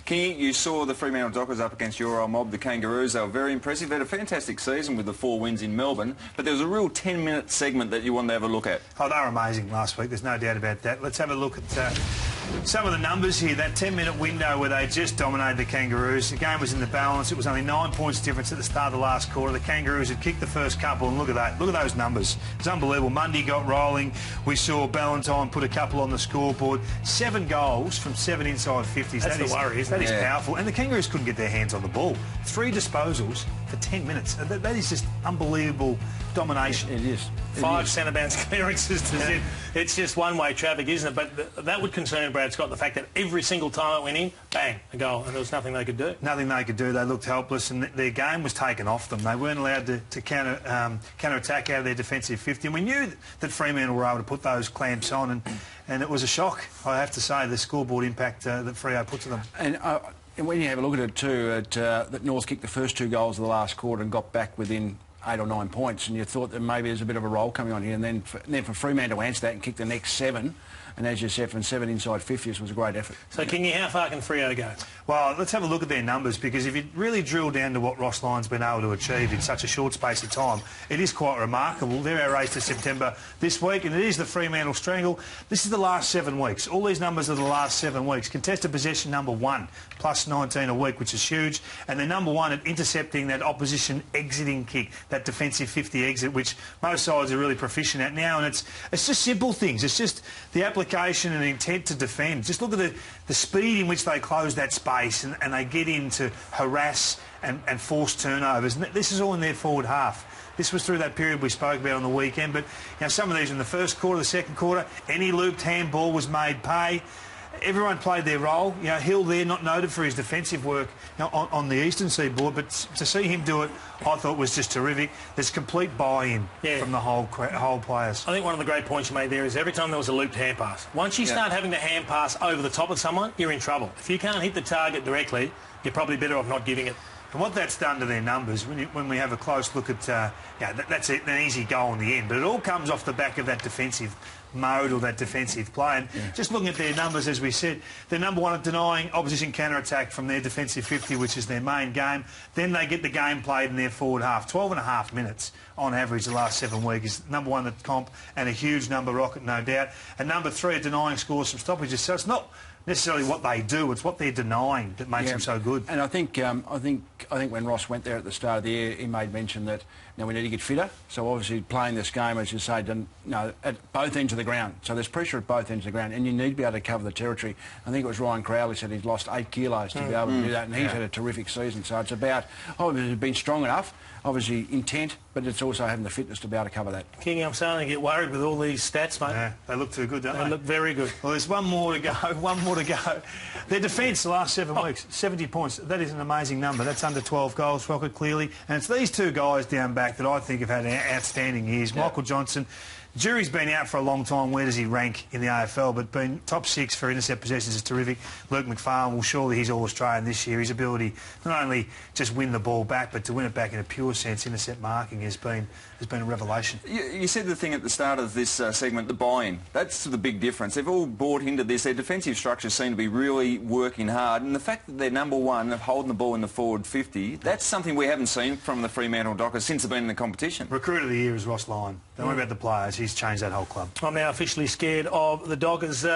Kingy, you saw the Fremantle Dockers up against your old mob, the Kangaroos. They were very impressive. They had a fantastic season with the 4 wins in Melbourne, but there was a real 10-minute segment that you wanted to have a look at. Oh, they were amazing last week. There's no doubt about that. Let's have a look at some of the numbers here. That 10-minute window where they just dominated the Kangaroos. The game was in the balance. It was only 9 points difference at the start of the last quarter. The Kangaroos had kicked the first couple, and look at that. Look at those numbers. It's unbelievable. Mundy got rolling. We saw Ballantyne put a couple on the scoreboard. 7 goals from 7 inside 50s. That's the worry, isn't it? That is powerful. And the Kangaroos couldn't get their hands on the ball. 3 disposals for 10 minutes. That is just unbelievable domination. It is. 5 centre-bounce clearances to zip. It's just one-way traffic, isn't it? But that would concern Brad Scott, the fact that every single time it went in, bang, a goal, and there was nothing they could do. Nothing they could do. They looked helpless, and their game was taken off them. They weren't allowed to counter-attack out of their defensive 50, and we knew that Fremantle were able to put those clamps on, and it was a shock, I have to say, the scoreboard impact that Freo put to them. And when you have a look at it too, that North kicked the first 2 goals of the last quarter and got back within 8 or 9 points, and you thought that maybe there's a bit of a roll coming on here, and then for Fremantle to answer that and kick the next 7, and as you said, from 7 inside 50s was a great effort. So, Kingy, how far can Freo go? Well, let's have a look at their numbers, because if you really drill down to what Ross Lyon's been able to achieve in such a short space of time, it is quite remarkable. They're our race to September this week, and it is the Fremantle Strangle. This is the last 7 weeks. All these numbers are the last 7 weeks. Contested possession number 1, plus 19 a week, which is huge, and they're number 1 at intercepting that opposition exiting kick, that defensive 50 exit, which most sides are really proficient at now, and it's just simple things. It's just the application and intent to defend. Just look at the speed in which they close that space and they get in to harass and force turnovers. And this is all in their forward half. This was through that period we spoke about on the weekend, but some of these in the first quarter, the second quarter, any looped handball was made pay. Everyone played their role. Hill there, not noted for his defensive work on the eastern seaboard, but to see him do it, I thought was just terrific. There's complete buy-in from the whole players. I think one of the great points you made there is every time there was a looped hand pass, once you start having to hand pass over the top of someone, you're in trouble. If you can't hit the target directly, you're probably better off not giving it. And what that's done to their numbers, when we have a close look at, that's an easy goal in the end, but it all comes off the back of that defensive mode or that defensive play. And just looking at their numbers, as we said, they're number 1 at denying opposition counter-attack from their defensive 50, which is their main game. Then they get the game played in their forward half. 12.5 minutes on average the last 7 weeks is number 1 at comp, and a huge number rocket, no doubt. And number 3 at denying scores from stoppages. So it's not necessarily what they do, it's what they're denying that makes them so good. And I think when Ross went there at the start of the year, he made mention that we need to get fitter. So obviously playing this game, as you say, at both ends of the ground. So there's pressure at both ends of the ground, and you need to be able to cover the territory. I think it was Ryan Crowley said he's lost 8 kilos to be able to do that, and he's had a terrific season. So it's about obviously being strong enough, obviously intent, but it's also having the fitness to be able to cover that. Kingy, I'm starting to get worried with all these stats, mate. Yeah, they look too good, don't they? They look very good. Well, there's one more to go. Their defence the last 7 weeks, 70 points. That is an amazing number. That's under 12 goals, Rocket, clearly. And it's these 2 guys down back that I think have had outstanding years. Michael Johnson, jury's been out for a long time. Where does he rank in the AFL? But being top 6 for intercept possessions is terrific. Luke McFarlane, well, surely he's All-Australian this year. His ability not only just win the ball back, but to win it back in a pure sense, intercept marking has been a revelation. You said the thing at the start of this segment, the buy-in. That's the big difference. They've all bought into this. Their defensive structures seem to be really working hard, and the fact that they're number 1 of holding the ball in the forward 50, that's something we haven't seen from the Fremantle Dockers since they've been in the competition. Recruit of the year is Ross Lyon. Don't worry about the players. He's changed that whole club. I'm now officially scared of the Dockers.